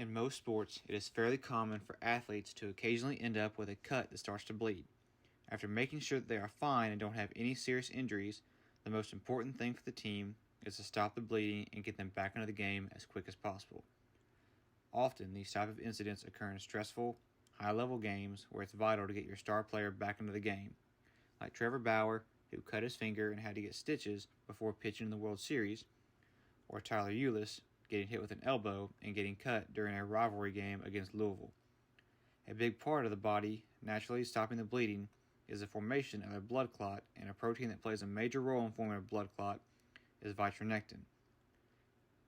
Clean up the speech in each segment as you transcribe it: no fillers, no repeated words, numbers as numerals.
In most sports, it is fairly common for athletes to occasionally end up with a cut that starts to bleed. After making sure that they are fine and don't have any serious injuries, the most important thing for the team is to stop the bleeding and get them back into the game as quick as possible. Often, these type of incidents occur in stressful, high-level games where it's vital to get your star player back into the game, like Trevor Bauer, who cut his finger and had to get stitches before pitching in the World Series, or Tyler Eulis, getting hit with an elbow and getting cut during a rivalry game against Louisville. A big part of the body naturally stopping the bleeding is the formation of a blood clot, and a protein that plays a major role in forming a blood clot is vitronectin.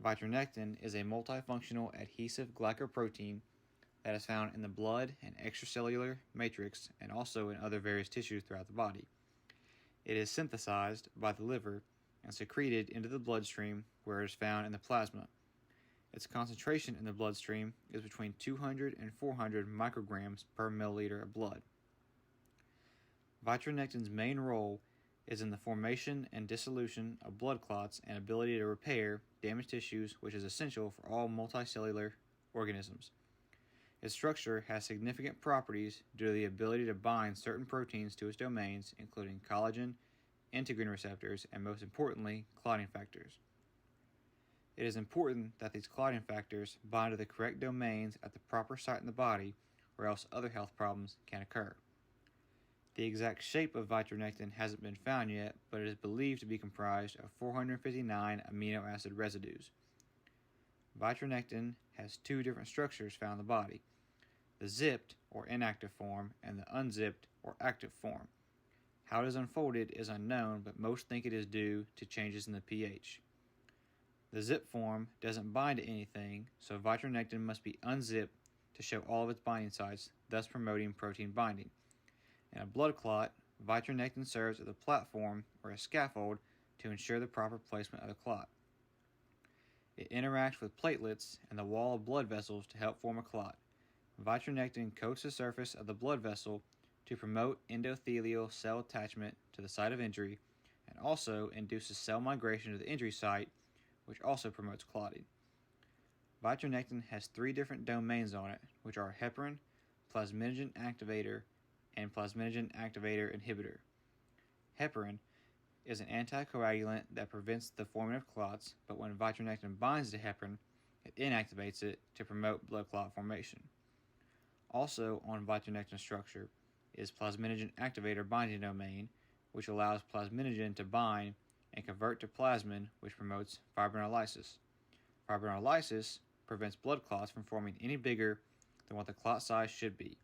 Vitronectin is a multifunctional adhesive glycoprotein that is found in the blood and extracellular matrix and also in other various tissues throughout the body. It is synthesized by the liver and secreted into the bloodstream where it is found in the plasma. Its concentration in the bloodstream is between 200 and 400 micrograms per milliliter of blood. Vitronectin's main role is in the formation and dissolution of blood clots and ability to repair damaged tissues, which is essential for all multicellular organisms. Its structure has significant properties due to the ability to bind certain proteins to its domains, including collagen, integrin receptors, and most importantly, clotting factors. It is important that these clotting factors bind to the correct domains at the proper site in the body, or else other health problems can occur. The exact shape of vitronectin hasn't been found yet, but it is believed to be comprised of 459 amino acid residues. Vitronectin has two different structures found in the body: the zipped or inactive form and the unzipped or active form. How it is unfolded is unknown, but most think it is due to changes in the pH. The zip form doesn't bind to anything, so vitronectin must be unzipped to show all of its binding sites, thus promoting protein binding. In a blood clot, vitronectin serves as a platform or a scaffold to ensure the proper placement of the clot. It interacts with platelets and the wall of blood vessels to help form a clot. Vitronectin coats the surface of the blood vessel to promote endothelial cell attachment to the site of injury, and also induces cell migration to the injury site, which also promotes clotting. Vitronectin has three different domains on it, which are heparin, plasminogen activator, and plasminogen activator inhibitor. Heparin is an anticoagulant that prevents the forming of clots, but when vitronectin binds to heparin, it inactivates it to promote blood clot formation. Also on vitronectin structure is plasminogen activator binding domain, which allows plasminogen to bind and convert to plasmin, which promotes fibrinolysis. Fibrinolysis prevents blood clots from forming any bigger than what the clot size should be.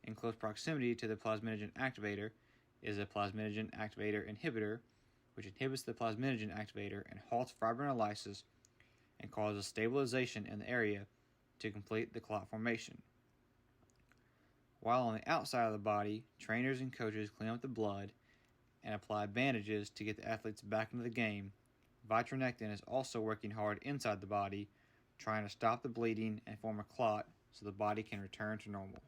In close proximity to the plasminogen activator is a plasminogen activator inhibitor, which inhibits the plasminogen activator and halts fibrinolysis and causes stabilization in the area to complete the clot formation. While on the outside of the body, trainers and coaches clean up the blood and apply bandages to get the athletes back into the game, vitronectin is also working hard inside the body, trying to stop the bleeding and form a clot so the body can return to normal.